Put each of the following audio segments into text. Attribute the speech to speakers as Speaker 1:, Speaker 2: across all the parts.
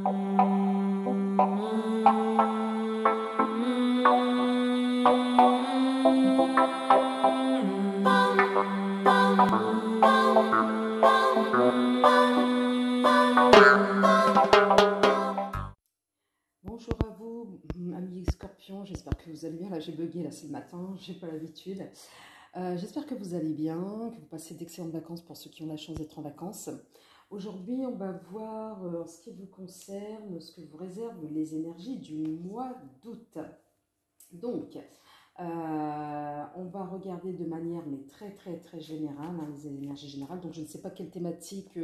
Speaker 1: Bonjour à vous, amis scorpions, j'espère que vous allez bien. Là j'ai bugué, là c'est le matin, j'ai pas l'habitude. J'espère que vous allez bien, que vous passez d'excellentes vacances pour ceux qui ont la chance d'être en vacances. Aujourd'hui on va voir en ce qui vous concerne, ce que vous réservent les énergies du mois d'août. Donc, on va regarder de manière mais très générale, hein, les énergies générales. Donc je ne sais pas quelle thématique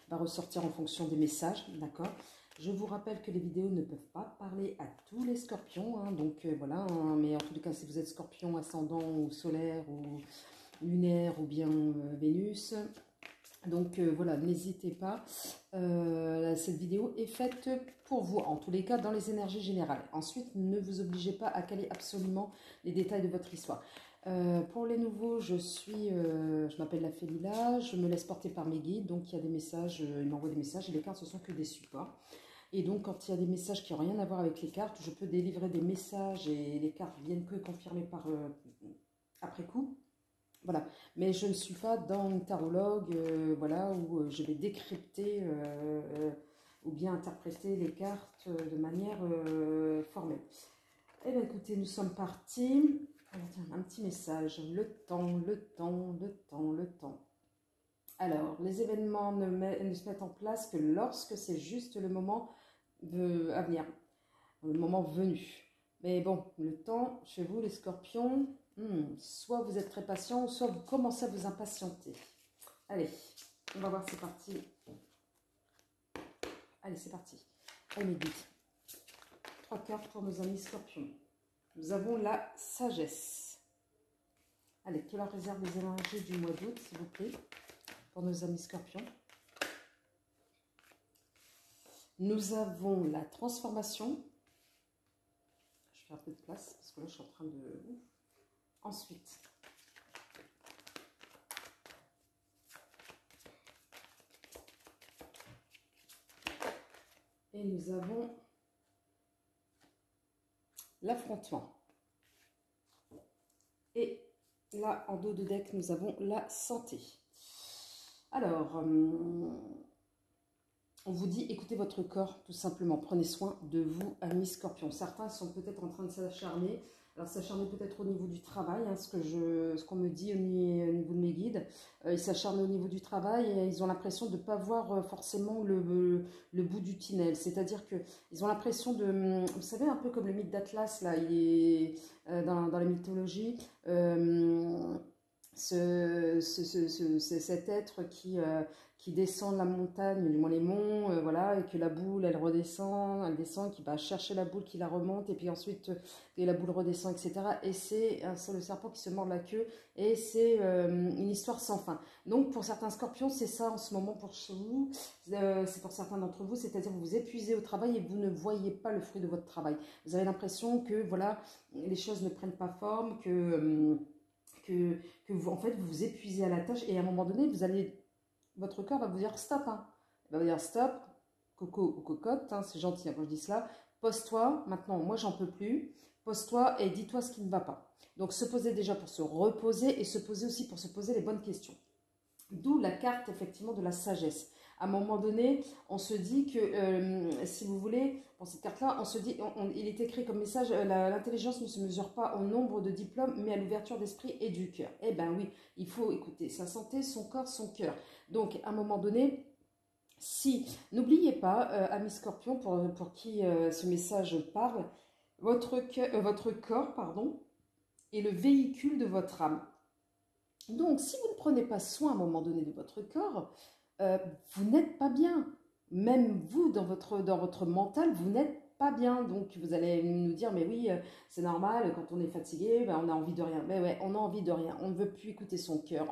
Speaker 1: va ressortir en fonction des messages, d'accord. Je vous rappelle que les vidéos ne peuvent pas parler à tous les scorpions, hein, donc voilà, hein, mais en tout cas si vous êtes scorpion ascendant ou solaire ou lunaire ou bien Vénus, donc voilà, n'hésitez pas, cette vidéo est faite pour vous, en tous les cas dans les énergies générales. Ensuite, ne vous obligez pas à caler absolument les détails de votre histoire. Pour les nouveaux, je m'appelle la Félila, je me laisse porter par mes guides, donc il y a des messages, ils m'envoient des messages et les cartes ce sont que des supports. Et donc quand il y a des messages qui n'ont rien à voir avec les cartes, je peux délivrer des messages et les cartes viennent que confirmer par après coup. Voilà, mais je ne suis pas dans une tarologue, voilà, où je vais décrypter ou bien interpréter les cartes de manière formelle. Eh bien écoutez, nous sommes partis. Alors, tiens, un petit message. Le temps, le temps, le temps, le temps. Alors, les événements ne se mettent en place que lorsque c'est juste le moment à venir, le moment venu. Mais bon, le temps, chez vous les scorpions, soit vous êtes très patient, soit vous commencez à vous impatienter. Allez, on va voir, c'est parti. Allez, c'est parti. Allez, mes guides. 3 cartes pour nos amis scorpions. Nous avons la sagesse. Allez, que leur réserve les énergies du mois d'août, s'il vous plaît, pour nos amis scorpions. Nous avons la transformation. Je fais un peu de place parce que là, je suis en train de... Ensuite, et nous avons l'affrontement. Et là, en dos de deck, nous avons la santé. Alors, on vous dit, écoutez votre corps, tout simplement. Prenez soin de vous, amis scorpions. Certains sont peut-être en train de s'acharner. Alors, s'acharner peut-être au niveau du travail, hein, ce qu'on me dit au niveau de mes guides. Ils s'acharnent au niveau du travail et ils ont l'impression de ne pas voir forcément le bout du tunnel. C'est-à-dire qu'ils ont l'impression de... Vous savez, un peu comme le mythe d'Atlas, là, il est dans la mythologie. Cet être qui descend la montagne, du moins les monts, voilà, et que la boule, elle descend, qui va chercher la boule, qui la remonte, et puis ensuite, et la boule redescend, etc. Et c'est le serpent qui se mord la queue, et c'est une histoire sans fin. Donc, pour certains scorpions, c'est ça en ce moment pour vous, c'est pour certains d'entre vous, c'est-à-dire vous vous épuisez au travail et vous ne voyez pas le fruit de votre travail. Vous avez l'impression que, voilà, les choses ne prennent pas forme, que vous, en fait, vous vous épuisez à la tâche, et à un moment donné, votre corps va vous dire stop. Hein. Il va vous dire stop, coco ou cocotte, hein, c'est gentil hein, quand je dis cela. Pose-toi, maintenant, moi j'en peux plus. Pose-toi et dis-toi ce qui ne va pas. Donc se poser déjà pour se reposer et se poser aussi pour se poser les bonnes questions. D'où la carte effectivement de la sagesse. À un moment donné, on se dit que, si vous voulez, pour cette carte-là, on se dit, il est écrit comme message, l'intelligence ne se mesure pas au nombre de diplômes, mais à l'ouverture d'esprit et du cœur. Eh bien oui, il faut écouter sa santé, son corps, son cœur. Donc, à un moment donné, n'oubliez pas, amis scorpions, pour qui ce message parle, votre corps, pardon, est le véhicule de votre âme. Donc, si vous ne prenez pas soin à un moment donné de votre corps, vous n'êtes pas bien. Même vous, dans votre mental, vous n'êtes pas bien. Donc, vous allez nous dire, mais oui, c'est normal, quand on est fatigué, ben, on a envie de rien. Mais ouais, on a envie de rien. On ne veut plus écouter son cœur.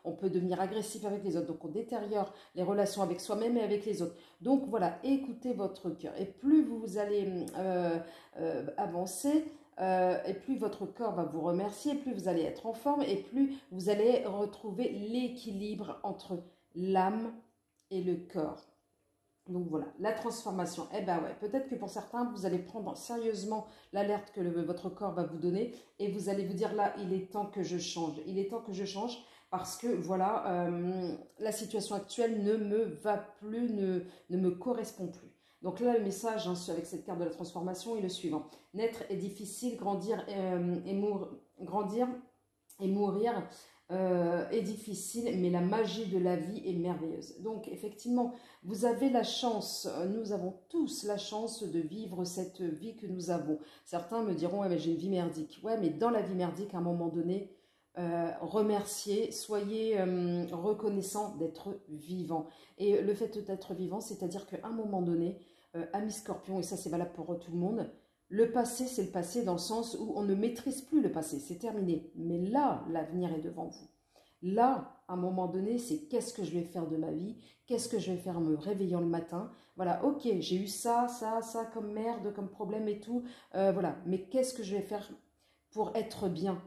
Speaker 1: On peut devenir agressif avec les autres. Donc, on détériore les relations avec soi-même et avec les autres. Donc, voilà, écoutez votre cœur. Et plus vous allez avancer, et plus votre corps va vous remercier, plus vous allez être en forme et plus vous allez retrouver l'équilibre entre l'âme et le corps. Donc voilà, la transformation. Eh ben ouais, peut-être que pour certains, vous allez prendre sérieusement l'alerte que votre corps va vous donner et vous allez vous dire là, il est temps que je change. Il est temps que je change parce que voilà, la situation actuelle ne me va plus, ne me correspond plus. Donc là, le message avec cette carte de la transformation est le suivant. Naître est difficile, grandir et mourir est difficile, mais la magie de la vie est merveilleuse. Donc effectivement, vous avez la chance, nous avons tous la chance de vivre cette vie que nous avons. Certains me diront, ouais, mais j'ai une vie merdique. Ouais, mais dans la vie merdique, à un moment donné, remerciez, soyez reconnaissant d'être vivant. Et le fait d'être vivant, c'est-à-dire qu'à un moment donné, amis scorpions, et ça c'est valable pour tout le monde, le passé, c'est le passé dans le sens où on ne maîtrise plus le passé, c'est terminé. Mais là, l'avenir est devant vous. Là, à un moment donné, c'est qu'est-ce que je vais faire de ma vie? Qu'est-ce que je vais faire en me réveillant le matin? Voilà, ok, j'ai eu ça comme merde, comme problème et tout. Voilà, mais qu'est-ce que je vais faire pour être bien?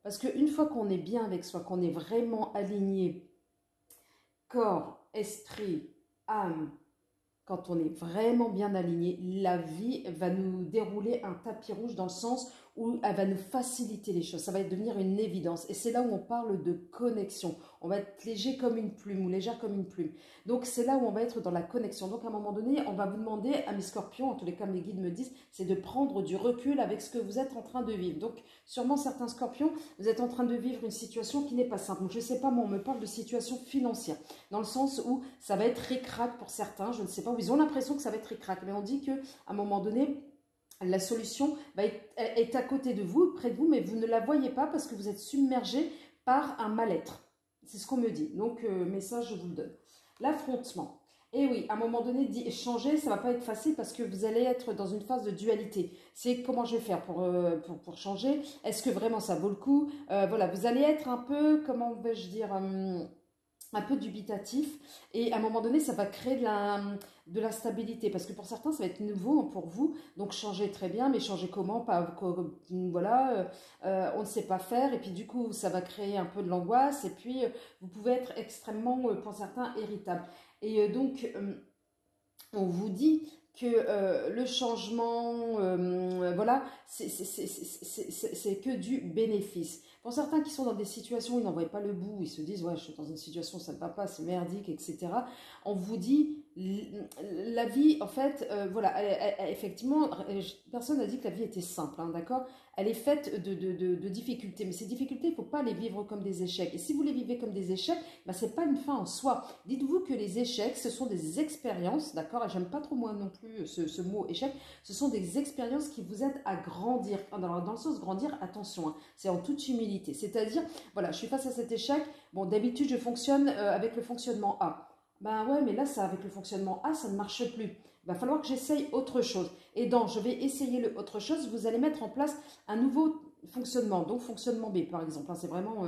Speaker 1: Parce qu'une fois qu'on est bien avec soi, qu'on est vraiment aligné, corps, esprit, âme, quand on est vraiment bien aligné, la vie va nous dérouler un tapis rouge dans le sens où elle va nous faciliter les choses. Ça va devenir une évidence. Et c'est là où on parle de connexion. On va être léger comme une plume ou légère comme une plume. Donc c'est là où on va être dans la connexion. Donc à un moment donné, on va vous demander, à mes scorpions, en tous les cas mes guides me disent, c'est de prendre du recul avec ce que vous êtes en train de vivre. Donc sûrement certains scorpions, vous êtes en train de vivre une situation qui n'est pas simple. Donc je ne sais pas, moi on me parle de situation financière. Dans le sens où ça va être ric-rac pour certains, je ne sais pas, où ils ont l'impression que ça va être ric-rac. Mais on dit qu'à un moment donné, la solution est à côté de vous, près de vous, mais vous ne la voyez pas parce que vous êtes submergé par un mal-être. C'est ce qu'on me dit. Donc, message, je vous le donne. L'affrontement. Et oui, à un moment donné, changer, ça ne va pas être facile parce que vous allez être dans une phase de dualité. C'est comment je vais faire pour changer? Est-ce que vraiment ça vaut le coup? Voilà, vous allez être un peu, comment vais-je dire un peu dubitatif et à un moment donné ça va créer de la stabilité parce que pour certains ça va être nouveau pour vous, donc changer très bien, mais changer comment, pas voilà, on ne sait pas faire et puis du coup ça va créer un peu de l'angoisse et puis vous pouvez être extrêmement pour certains irritable et donc on vous dit que le changement, voilà, c'est que du bénéfice. Pour certains qui sont dans des situations où ils n'en voient pas le bout, ils se disent, ouais, je suis dans une situation, ça ne va pas, c'est merdique, etc. On vous dit, la vie, en fait, voilà, effectivement, personne n'a dit que la vie était simple, hein, d'accord? Elle est faite de difficultés, mais ces difficultés, il ne faut pas les vivre comme des échecs. Et si vous les vivez comme des échecs, ben, ce n'est pas une fin en soi. Dites-vous que les échecs, ce sont des expériences, d'accord? Et j'aime pas trop moi non plus ce mot échec. Ce sont des expériences qui vous aident à grandir. Dans le sens grandir, attention, hein, c'est en toute humilité. C'est-à-dire, voilà, je suis face à cet échec. Bon, d'habitude, je fonctionne avec le fonctionnement A. Ben ouais, mais là, ça, avec le fonctionnement A, ça ne marche plus. Il va falloir que j'essaye autre chose. Et dans je vais essayer le autre chose, vous allez mettre en place un nouveau fonctionnement. Donc, fonctionnement B, par exemple. Hein, c'est vraiment...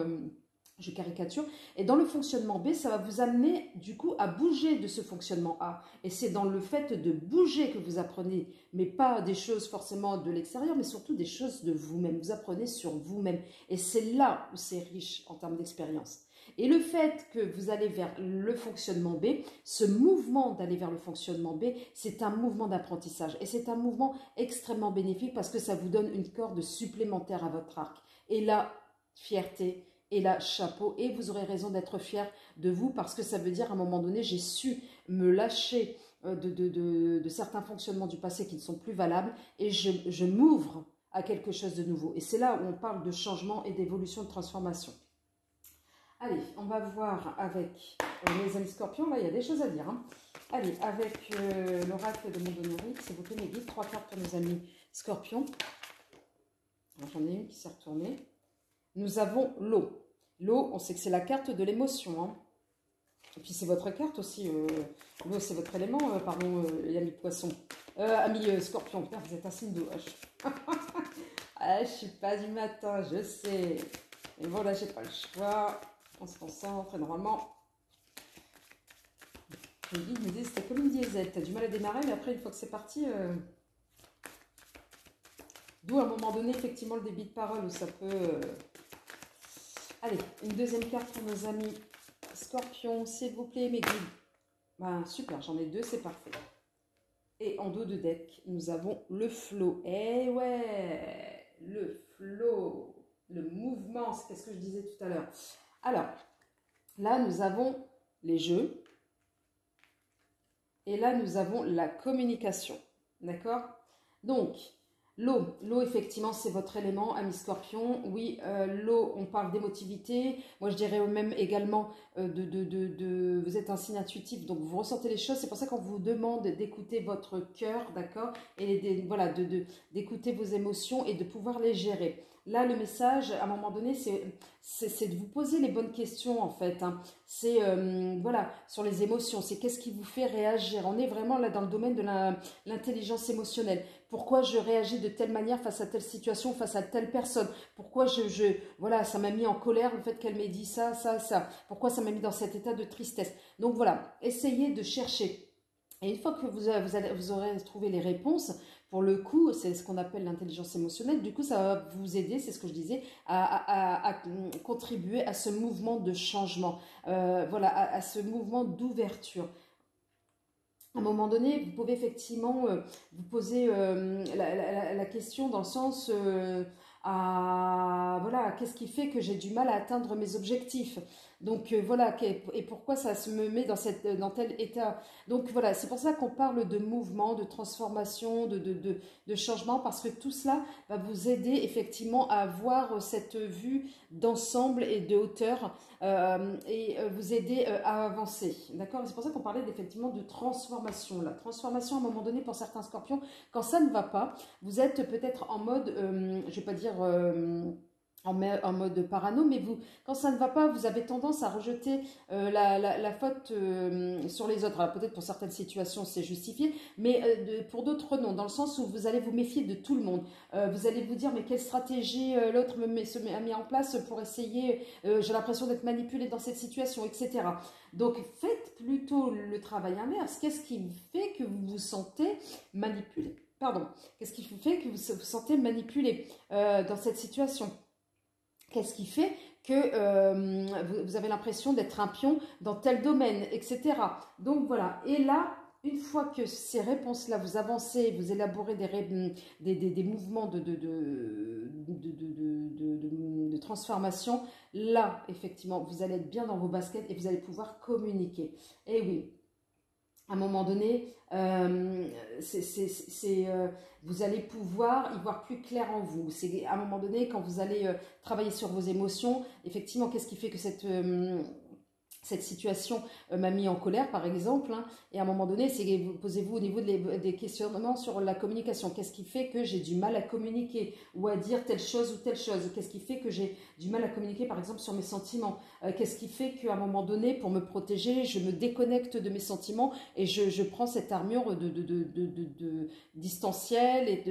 Speaker 1: je caricature. Et dans le fonctionnement B, ça va vous amener du coup à bouger de ce fonctionnement A. Et c'est dans le fait de bouger que vous apprenez, mais pas des choses forcément de l'extérieur, mais surtout des choses de vous-même. Vous apprenez sur vous-même. Et c'est là où c'est riche en termes d'expérience. Et le fait que vous allez vers le fonctionnement B, ce mouvement d'aller vers le fonctionnement B, c'est un mouvement d'apprentissage. Et c'est un mouvement extrêmement bénéfique parce que ça vous donne une corde supplémentaire à votre arc. Et la fierté, et là, chapeau, et vous aurez raison d'être fier de vous parce que ça veut dire à un moment donné, j'ai su me lâcher de certains fonctionnements du passé qui ne sont plus valables et je m'ouvre à quelque chose de nouveau. Et c'est là où on parle de changement et d'évolution, de transformation. Allez, on va voir avec mes amis scorpions, là il y a des choses à dire. Hein. Allez, avec l'oracle de Mondonoric, s'il vous plaît mes guides, 3 cartes pour nos amis scorpions. J'en ai une qui s'est retournée. Nous avons l'eau. L'eau, on sait que c'est la carte de l'émotion. Hein. Et puis c'est votre carte aussi. L'eau, c'est votre élément, pardon, les amis poissons. Amis scorpions, putain, vous êtes un signe d'eau. Ah, je suis pas du matin, je sais. Mais bon, là, j'ai pas le choix. On se concentre et normalement, les guides me disent c'était comme une diesel. Tu as du mal à démarrer, mais après, une fois que c'est parti... D'où à un moment donné, effectivement, le débit de parole où ça peut... Allez, une deuxième carte pour nos amis scorpions, s'il vous plaît, mes guides. Ben, super, j'en ai deux, c'est parfait. Et en dos de deck, nous avons le flow. Eh ouais, le flow, le mouvement, c'est ce que je disais tout à l'heure. Alors, là, nous avons les jeux. Et là, nous avons la communication. D'accord? Donc, l'eau, effectivement, c'est votre élément, ami Scorpion. Oui, l'eau, on parle d'émotivité. Moi, je dirais même également vous êtes un signe intuitif, donc vous ressentez les choses. C'est pour ça qu'on vous demande d'écouter votre cœur, d'accord? Et voilà, d'écouter vos émotions et de pouvoir les gérer. Là, le message, à un moment donné, c'est de vous poser les bonnes questions, en fait. Hein. C'est, voilà, sur les émotions. C'est qu'est-ce qui vous fait réagir. On est vraiment là dans le domaine de l'intelligence émotionnelle. Pourquoi je réagis de telle manière face à telle situation, face à telle personne? Pourquoi voilà, ça m'a mis en colère le fait qu'elle m'ait dit ça, ça, ça. Pourquoi ça m'a mis dans cet état de tristesse? Donc voilà, essayez de chercher. Et une fois que vous aurez trouvé les réponses, pour le coup, c'est ce qu'on appelle l'intelligence émotionnelle, du coup, ça va vous aider, c'est ce que je disais, à contribuer à ce mouvement de changement, voilà, à ce mouvement d'ouverture. À un moment donné, vous pouvez effectivement vous poser la question dans le sens voilà, qu'est-ce qui fait que j'ai du mal à atteindre mes objectifs? Donc voilà, et pourquoi ça se me met dans tel état? Donc voilà, c'est pour ça qu'on parle de mouvement, de transformation, de changement, parce que tout cela va vous aider effectivement à avoir cette vue d'ensemble et de hauteur et vous aider à avancer. D'accord? C'est pour ça qu'on parlait effectivement de transformation. La transformation, à un moment donné, pour certains scorpions, quand ça ne va pas, vous êtes peut-être en mode, je ne vais pas dire en mode parano, mais quand ça ne va pas, vous avez tendance à rejeter la faute sur les autres. Alors peut-être pour certaines situations c'est justifié, mais pour d'autres non, dans le sens où vous allez vous méfier de tout le monde. Vous allez vous dire mais quelle stratégie l'autre a mis en place pour essayer, j'ai l'impression d'être manipulé dans cette situation, etc. Donc faites plutôt le travail inverse. Qu'est-ce qui fait que vous vous sentez manipulé? Pardon, qu'est-ce qui fait que vous vous sentez manipulé dans cette situation? Qu'est-ce qui fait que vous avez l'impression d'être un pion dans tel domaine, etc. Donc voilà, et là, une fois que ces réponses-là, vous avancez, vous élaborez des mouvements de transformation, là, effectivement, vous allez être bien dans vos baskets et vous allez pouvoir communiquer. Et oui, à un moment donné, vous allez pouvoir y voir plus clair en vous. C'est à un moment donné, quand vous allez travailler sur vos émotions, effectivement, qu'est-ce qui fait que cette situation m'a mis en colère, par exemple, hein, et à un moment donné, posez-vous au niveau des questionnements sur la communication. Qu'est-ce qui fait que j'ai du mal à communiquer ou à dire telle chose ou telle chose? Qu'est-ce qui fait que j'ai du mal à communiquer, par exemple, sur mes sentiments? Qu'est-ce qui fait qu'à un moment donné, pour me protéger, je me déconnecte de mes sentiments et je prends cette armure de distancielle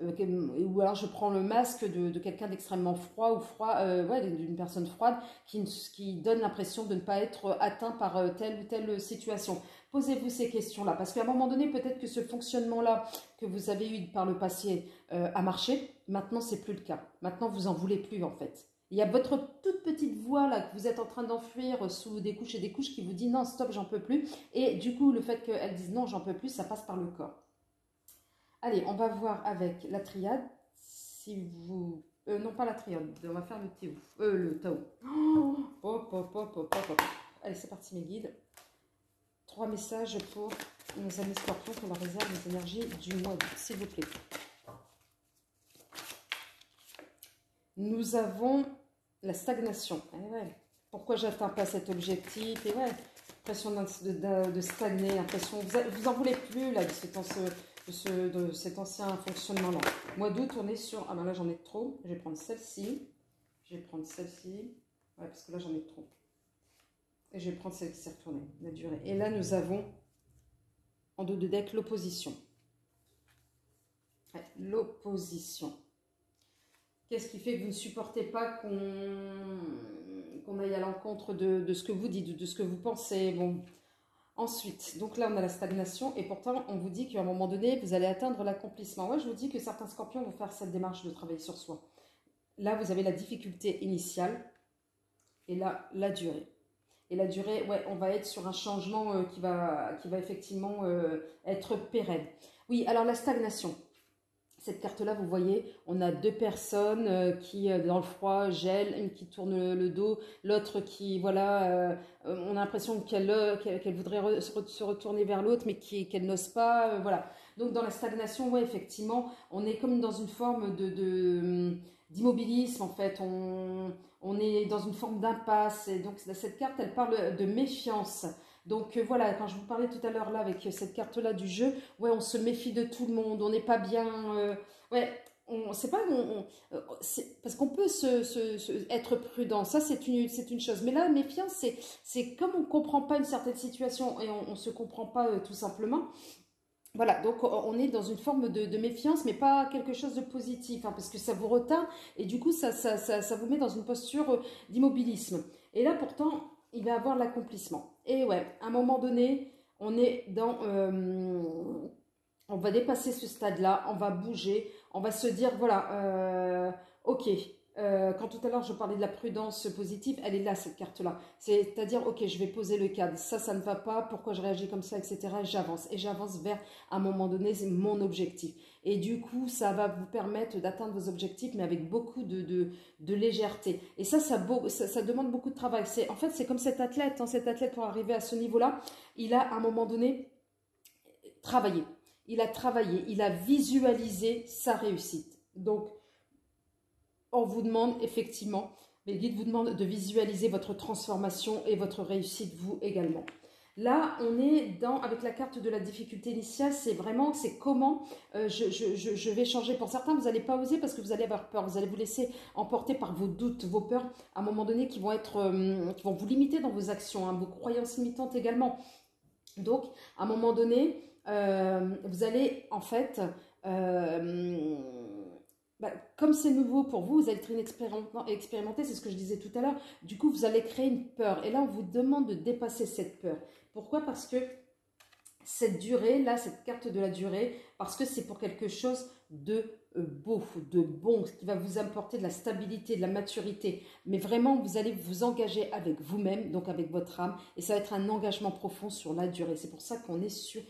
Speaker 1: ou alors je prends le masque de quelqu'un d'extrêmement froid ouais, d'une personne froide qui donne l'impression de ne pas être atteint par telle ou telle situation. Posez-vous ces questions-là, parce qu'à un moment donné, peut-être que ce fonctionnement-là que vous avez eu par le passé a marché. Maintenant, c'est plus le cas. Maintenant, vous en voulez plus, en fait. Il y a votre toute petite voix là que vous êtes en train d'enfuir sous des couches et des couches qui vous dit non, stop, j'en peux plus. Et du coup, le fait qu'elle dise non, j'en peux plus, ça passe par le corps. Allez, on va voir avec la triade. Si vous... non, pas la triade, on va faire le Tao. Allez, c'est parti mes guides. 3 messages pour nos amis scorpions qu'on leur réserve les énergies du mois d'août, s'il vous plaît. Nous avons la stagnation. Eh ouais. Pourquoi j'atteins pas cet objectif? Et ouais, l'impression de stagner, l'impression vous en voulez plus là de cet ancien fonctionnement-là. Mois d'août, on est sur... Ah ben là, j'en ai trop. Je vais prendre celle-ci. Je vais prendre celle-ci. Ouais, parce que là, j'en ai trop. Et je vais prendre celle qui s'est retournée, la durée. Et là, nous avons, en dos de deck, l'opposition. Ouais, l'opposition. Qu'est-ce qui fait que vous ne supportez pas qu'on aille à l'encontre de ce que vous dites, de ce que vous pensez? Bon... Ensuite, donc là on a la stagnation et pourtant on vous dit qu'à un moment donné vous allez atteindre l'accomplissement. Moi je vous dis que certains scorpions vont faire cette démarche de travailler sur soi. Là vous avez la difficulté initiale et là la durée. Et la durée, ouais, on va être sur un changement qui va effectivement être pérenne. Oui, alors la stagnation. Cette carte-là, vous voyez, on a deux personnes qui, dans le froid, gèlent, une qui tourne le dos, l'autre qui, voilà, on a l'impression qu'elle voudrait se retourner vers l'autre, mais qu'elle n'ose pas, voilà. Donc, dans la stagnation, ouais, effectivement, on est comme dans une forme d'immobilisme, en fait. On est dans une forme d'impasse. Et donc, cette carte, elle parle de méfiance. Donc voilà, quand je vous parlais tout à l'heure là avec cette carte-là du jeu, ouais, on se méfie de tout le monde, on n'est pas bien, ouais, c'est pas, parce qu'on peut être prudent, ça c'est une chose, mais là, la méfiance, c'est comme on ne comprend pas une certaine situation et on ne se comprend pas tout simplement. Voilà, donc on est dans une forme de méfiance, mais pas quelque chose de positif, hein, parce que ça vous retarde et du coup ça vous met dans une posture d'immobilisme. Et là pourtant, il va avoir l'accomplissement. Et ouais, à un moment donné, on est dans... on va dépasser ce stade-là, on va bouger, on va se dire, voilà, ok, quand tout à l'heure je parlais de la prudence positive, elle est là, cette carte-là. C'est-à-dire, ok, je vais poser le cadre, ça ne va pas, pourquoi je réagis comme ça, etc. Et j'avance vers, à un moment donné, mon objectif. Et du coup, ça va vous permettre d'atteindre vos objectifs, mais avec beaucoup de légèreté. Et ça demande beaucoup de travail. En fait, c'est comme cet athlète, hein, cet athlète pour arriver à ce niveau-là, il a, à un moment donné, travaillé. Il a travaillé, il a visualisé sa réussite. Donc, on vous demande effectivement, les guides vous demandent de visualiser votre transformation et votre réussite, vous également. Là, on est avec la carte de la difficulté initiale, c'est comment je vais changer. Pour certains, vous n'allez pas oser parce que vous allez avoir peur. Vous allez vous laisser emporter par vos doutes, vos peurs, à un moment donné, qui vont vous limiter dans vos actions, hein, vos croyances limitantes également. Donc, à un moment donné, vous allez en fait, comme c'est nouveau pour vous, vous allez être inexpérimenté, c'est ce que je disais tout à l'heure. Du coup, vous allez créer une peur. Et là, on vous demande de dépasser cette peur. Pourquoi? Parce que cette durée, là, cette carte de la durée, parce que c'est pour quelque chose de beau, de bon, qui va vous apporter de la stabilité, de la maturité. Mais vraiment, vous allez vous engager avec vous-même, donc avec votre âme, et ça va être un engagement profond sur la durée. C'est pour ça qu'on est sur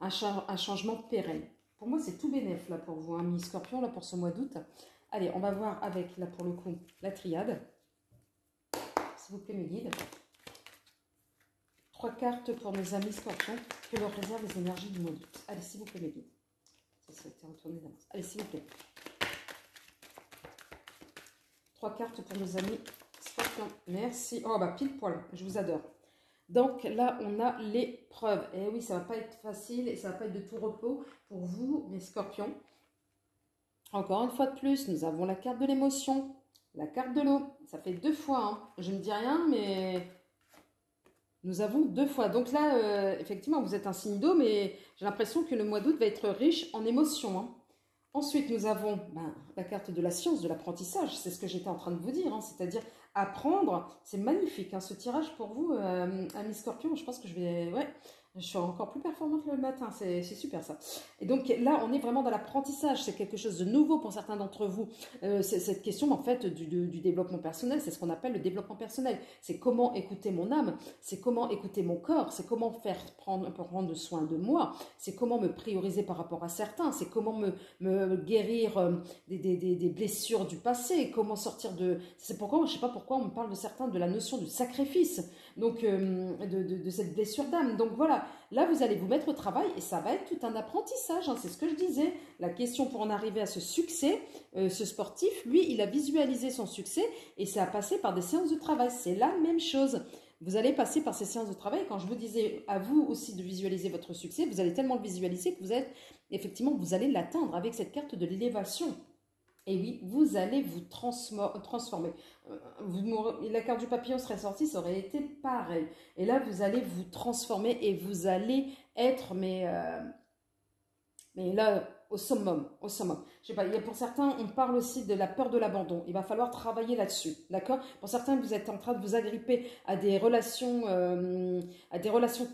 Speaker 1: un changement pérenne. Pour moi, c'est tout bénef, là, pour vous, hein, mi-scorpion, là, pour ce mois d'août. Allez, on va voir avec, là, pour le coup, la triade. S'il vous plaît, mes guides. 3 cartes pour nos amis scorpions, que leur réservent les énergies du mois d'août. Allez, s'il vous plaît, mes guides. Ça a été retourné d'avance. Allez, s'il vous plaît. 3 cartes pour nos amis scorpions. Merci. Oh, bah, pile poil. Je vous adore. Donc, là, on a l'épreuve. Et oui, ça ne va pas être facile et ça ne va pas être de tout repos pour vous, mes scorpions. Encore une fois de plus, nous avons la carte de l'émotion, la carte de l'eau. Ça fait 2 fois. Hein. Je ne dis rien, mais... Nous avons 2 fois. Donc là, effectivement, vous êtes un signe d'eau, mais j'ai l'impression que le mois d'août va être riche en émotions. Hein. Ensuite, nous avons la carte de la science, de l'apprentissage. C'est ce que j'étais en train de vous dire. Hein. C'est-à-dire apprendre. C'est magnifique, hein, ce tirage pour vous, amis scorpions. Je pense que je vais... Ouais, je suis encore plus performante le matin. C'est super, ça. Et donc là, on est vraiment dans l'apprentissage. C'est quelque chose de nouveau pour certains d'entre vous. C'est cette question, en fait, du développement personnel. C'est ce qu'on appelle le développement personnel. C'est comment écouter mon âme. C'est comment écouter mon corps. C'est comment prendre soin de moi. C'est comment me prioriser par rapport à certains. C'est comment me guérir des blessures du passé. Comment sortir de... C'est pourquoi, je ne sais pas pourquoi on me parle de certains de la notion du sacrifice. Donc, de cette blessure d'âme. Donc voilà. Là, vous allez vous mettre au travail et ça va être tout un apprentissage, hein, c'est ce que je disais. La question pour en arriver à ce succès, ce sportif, lui, il a visualisé son succès et ça a passé par des séances de travail. C'est la même chose. Vous allez passer par ces séances de travail. Quand je vous disais à vous aussi de visualiser votre succès, vous allez tellement le visualiser que vous allez l'atteindre avec cette carte de l'élévation. Et oui, vous allez vous transformer. La carte du papillon serait sortie, ça aurait été pareil. Et là, vous allez vous transformer et vous allez être Mais là, au summum, au summum. Je sais pas, pour certains, on parle aussi de la peur de l'abandon. Il va falloir travailler là-dessus, d'accord? Pour certains, vous êtes en train de vous agripper à des relations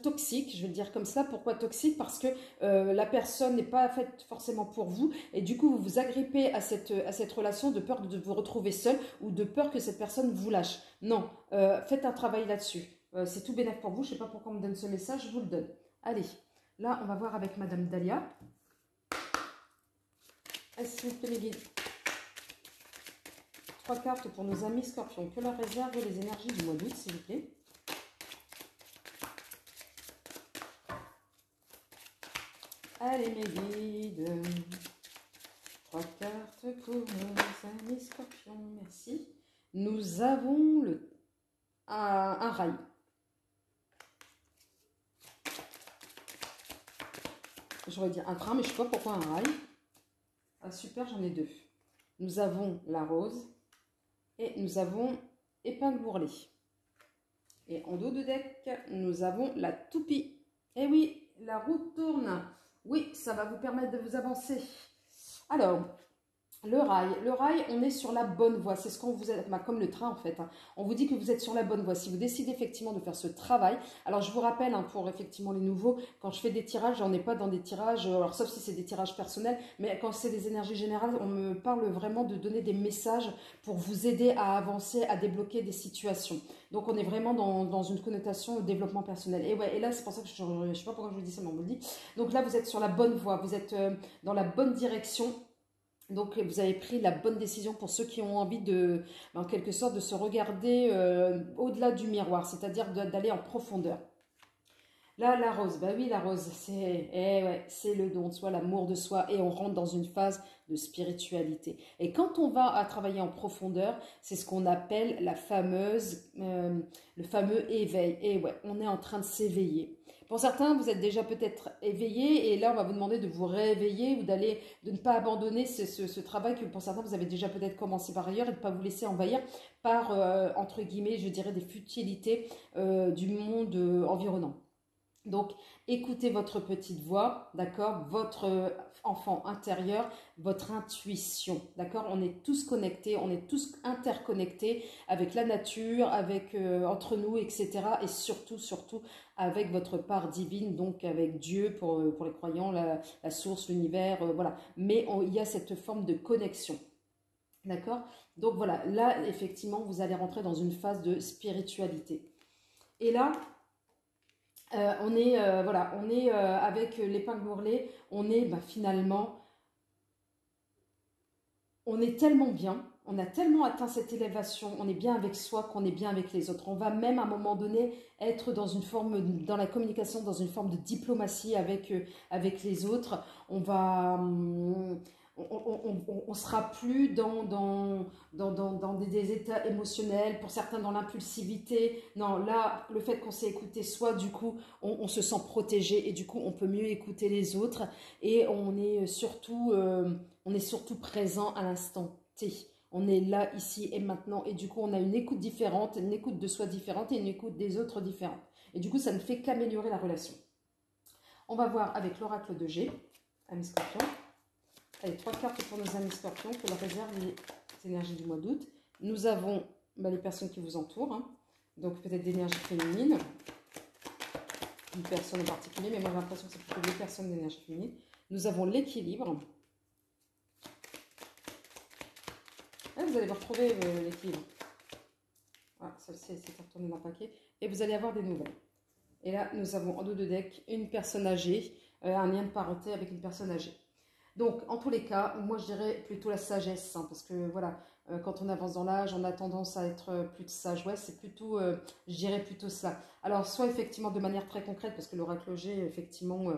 Speaker 1: toxiques, je vais le dire comme ça. Pourquoi toxiques? Parce que la personne n'est pas faite forcément pour vous, et du coup, vous vous agrippez à cette relation de peur de vous retrouver seul ou de peur que cette personne vous lâche. Non, faites un travail là-dessus. C'est tout bénéfique pour vous. Je ne sais pas pourquoi on me donne ce message, je vous le donne. Allez, là, on va voir avec Madame Dahlia. S'il vous plaît, les guides. 3 cartes pour nos amis scorpions. Que leur réservent les énergies du mois d'août, s'il vous plaît. Allez, mes guides. 3 cartes pour nos amis scorpions. Merci. Nous avons un rail. J'aurais dit un train, mais je ne sais pas pourquoi un rail. Ah, super, j'en ai 2. Nous avons la rose et nous avons épingle bourrelée. Et en dos de deck, nous avons la toupie. Et oui, la roue tourne. Oui, ça va vous permettre de vous avancer. Alors, le rail, on est sur la bonne voie. C'est ce qu'on vous a, comme le train en fait. On vous dit que vous êtes sur la bonne voie. Si vous décidez effectivement de faire ce travail, alors je vous rappelle pour effectivement les nouveaux, quand je fais des tirages, j'en ai pas dans des tirages, alors sauf si c'est des tirages personnels, mais quand c'est des énergies générales, on me parle vraiment de donner des messages pour vous aider à avancer, à débloquer des situations. Donc on est vraiment dans une connotation au développement personnel. Et ouais, et là c'est pour ça que je ne sais pas pourquoi je vous dis ça, mais on me le dit. Donc là vous êtes sur la bonne voie, vous êtes dans la bonne direction. Donc, vous avez pris la bonne décision pour ceux qui ont envie de, en quelque sorte, de se regarder au-delà du miroir, c'est-à-dire d'aller en profondeur. Là, la rose, bah oui, la rose, c'est le don de soi, l'amour de soi, et on rentre dans une phase de spiritualité. Et quand on va travailler en profondeur, c'est ce qu'on appelle le fameux éveil. Et ouais, on est en train de s'éveiller. Pour certains, vous êtes déjà peut-être éveillés, et là, on va vous demander de vous rééveiller ou de ne pas abandonner ce travail que pour certains, vous avez déjà peut-être commencé par ailleurs et de ne pas vous laisser envahir par, entre guillemets, je dirais, des futilités du monde environnant. Donc, écoutez votre petite voix, d'accord, votre enfant intérieur, votre intuition, d'accord. On est tous connectés, on est tous interconnectés avec la nature, avec entre nous, etc. Et surtout, surtout avec votre part divine, donc avec Dieu pour les croyants, la source, l'univers, voilà. Mais il y a cette forme de connexion, d'accord. Donc voilà, là, effectivement, vous allez rentrer dans une phase de spiritualité. Et là, on est avec l'épingle bourrelée, on est finalement, on est tellement bien, on a tellement atteint cette élévation, on est bien avec soi qu'on est bien avec les autres. On va même à un moment donné être dans une forme, dans la communication, dans une forme de diplomatie avec les autres. On va... on sera plus dans des états émotionnels, pour certains dans l'impulsivité. Non, là, le fait qu'on s'est écouté soi, du coup, on se sent protégé et du coup, on peut mieux écouter les autres et on est surtout présent à l'instant T. On est là, ici et maintenant et du coup, on a une écoute différente, une écoute de soi différente et une écoute des autres différente. Et du coup, ça ne fait qu'améliorer la relation. On va voir avec l'oracle de G, amis scorpions. Allez, 3 cartes pour nos amis scorpions, que leur réserve les énergies du mois d'août. Nous avons les personnes qui vous entourent, hein. Donc peut-être d'énergie féminine, une personne en particulier, mais moi j'ai l'impression que c'est plutôt des personnes d'énergie féminine. Nous avons l'équilibre. Ah, vous allez vous retrouver l'équilibre. Voilà, celle-ci s'est retournée dans le paquet. Et vous allez avoir des nouvelles. Et là, nous avons en dos de deck une personne âgée, un lien de parenté avec une personne âgée. Donc, en tous les cas, moi, je dirais plutôt la sagesse, hein, parce que, voilà, quand on avance dans l'âge, on a tendance à être plus sage. Ouais, c'est plutôt, je dirais plutôt ça. Alors, soit effectivement de manière très concrète, parce que l'oracle G, effectivement,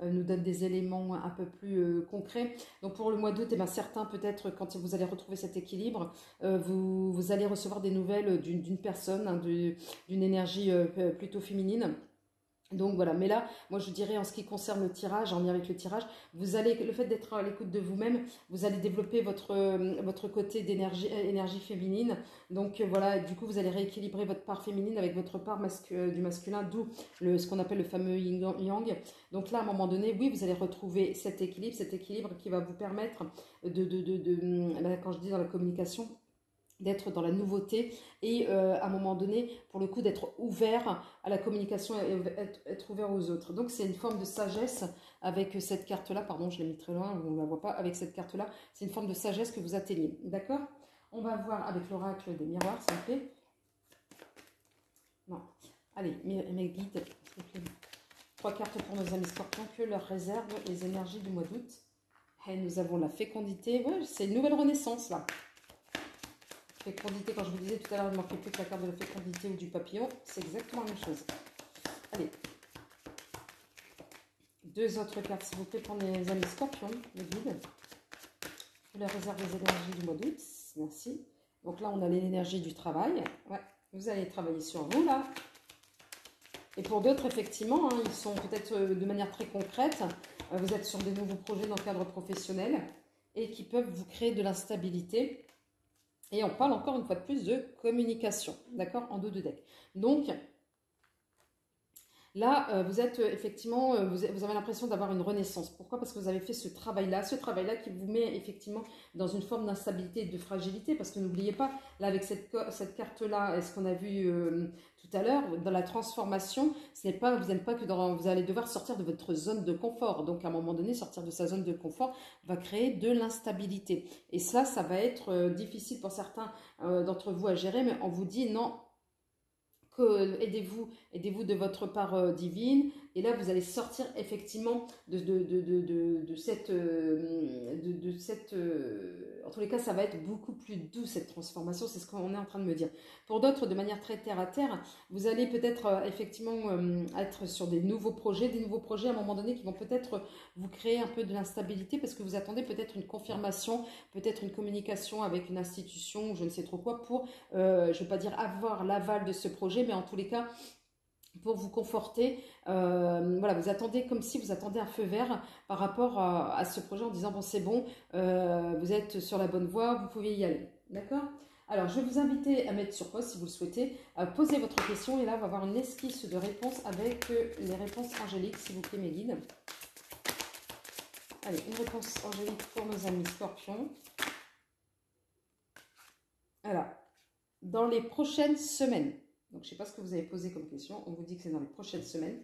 Speaker 1: nous donne des éléments un peu plus concrets. Donc, pour le mois d'août, certains, peut-être, quand vous allez retrouver cet équilibre, vous allez recevoir des nouvelles d'une personne, hein, d'une énergie plutôt féminine. Donc voilà, mais là, moi je dirais en ce qui concerne le tirage, en lien avec le tirage, vous allez, le fait d'être à l'écoute de vous-même, vous allez développer votre côté d'énergie énergie féminine. Donc voilà, du coup vous allez rééquilibrer votre part féminine avec votre part du masculin, d'où ce qu'on appelle le fameux yin-yang. Donc là, à un moment donné, oui, vous allez retrouver cet équilibre qui va vous permettre là, quand je dis dans la communication, d'être dans la nouveauté et à un moment donné, pour le coup, d'être ouvert à la communication et être ouvert aux autres. Donc c'est une forme de sagesse avec cette carte-là, pardon, je l'ai mis très loin, on ne la voit pas, avec cette carte-là, c'est une forme de sagesse que vous atteignez, d'accord? On va voir avec l'oracle des miroirs, s'il vous plaît. Non, allez, mes guides, s'il vous plaît. 3 cartes pour nos amis scorpions, que leur réservent les énergies du mois d'août. Et nous avons la fécondité, ouais, c'est une nouvelle renaissance là. Fécondité, quand je vous disais tout à l'heure, il ne manquait plus que la carte de la fécondité ou du papillon, c'est exactement la même chose. Allez. 2 autres cartes, s'il vous plaît, pour les amis scorpions, le guide. Je leur réserve les énergies du mois d'août. Merci. Donc là, on a l'énergie du travail. Ouais, vous allez travailler sur vous, là. Et pour d'autres, effectivement, hein, ils sont peut-être de manière très concrète. Vous êtes sur des nouveaux projets dans le cadre professionnel et qui peuvent vous créer de l'instabilité. Et on parle encore une fois de plus de communication, d'accord, en dos de deck. Donc, là, vous êtes effectivement, vous avez l'impression d'avoir une renaissance. Pourquoi? Parce que vous avez fait ce travail-là qui vous met effectivement dans une forme d'instabilité et de fragilité. Parce que n'oubliez pas, là, avec cette carte-là, et ce qu'on a vu tout à l'heure, dans la transformation, vous n'êtes pas que vous allez devoir sortir de votre zone de confort. Donc, à un moment donné, sortir de sa zone de confort va créer de l'instabilité. Et ça va être difficile pour certains d'entre vous à gérer, mais on vous dit non. Aidez-vous de votre part divine, et là vous allez sortir effectivement de cette, en tous les cas ça va être beaucoup plus doux cette transformation, c'est ce qu'on est en train de me dire. Pour d'autres, de manière très terre à terre, vous allez peut-être effectivement être sur des nouveaux projets à un moment donné qui vont peut-être vous créer un peu de l'instabilité parce que vous attendez peut-être une confirmation, peut-être une communication avec une institution ou je ne sais trop quoi pour je ne vais pas dire avoir l'aval de ce projet, mais en tous les cas, pour vous conforter, voilà, vous attendez comme si vous attendiez un feu vert par rapport à ce projet en disant bon c'est bon, vous êtes sur la bonne voie, vous pouvez y aller, d'accord? Alors je vais vous inviter à mettre sur pause si vous le souhaitez, à poser votre question et là on va avoir une esquisse de réponse avec les réponses angéliques, s'il vous plaît mes guides. Allez, une réponse angélique pour nos amis scorpions. Alors, dans les prochaines semaines. Donc, je ne sais pas ce que vous avez posé comme question. On vous dit que c'est dans les prochaines semaines.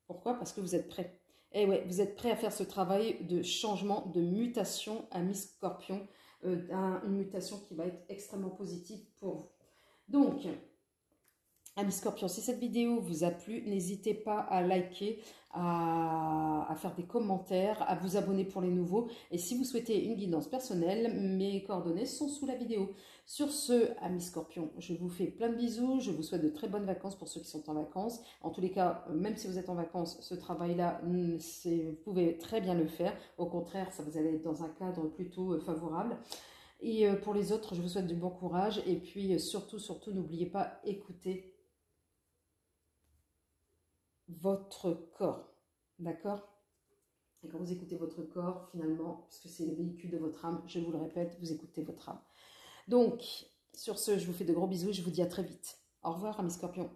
Speaker 1: Pourquoi? Parce que vous êtes prêts. Et ouais, vous êtes prêts à faire ce travail de changement, de mutation à mi-scorpion. Une mutation qui va être extrêmement positive pour vous. Donc, amis Scorpion, si cette vidéo vous a plu, n'hésitez pas à liker, à faire des commentaires, à vous abonner pour les nouveaux. Et si vous souhaitez une guidance personnelle, mes coordonnées sont sous la vidéo. Sur ce, amis Scorpion, je vous fais plein de bisous. Je vous souhaite de très bonnes vacances pour ceux qui sont en vacances. En tous les cas, même si vous êtes en vacances, ce travail-là, vous pouvez très bien le faire. Au contraire, ça vous allez être dans un cadre plutôt favorable. Et pour les autres, je vous souhaite du bon courage. Et puis surtout, n'oubliez pas, écoutez votre corps, d'accord? Et quand vous écoutez votre corps, finalement, puisque c'est le véhicule de votre âme, je vous le répète, vous écoutez votre âme. Donc, sur ce, je vous fais de gros bisous, je vous dis à très vite. Au revoir, amis scorpions.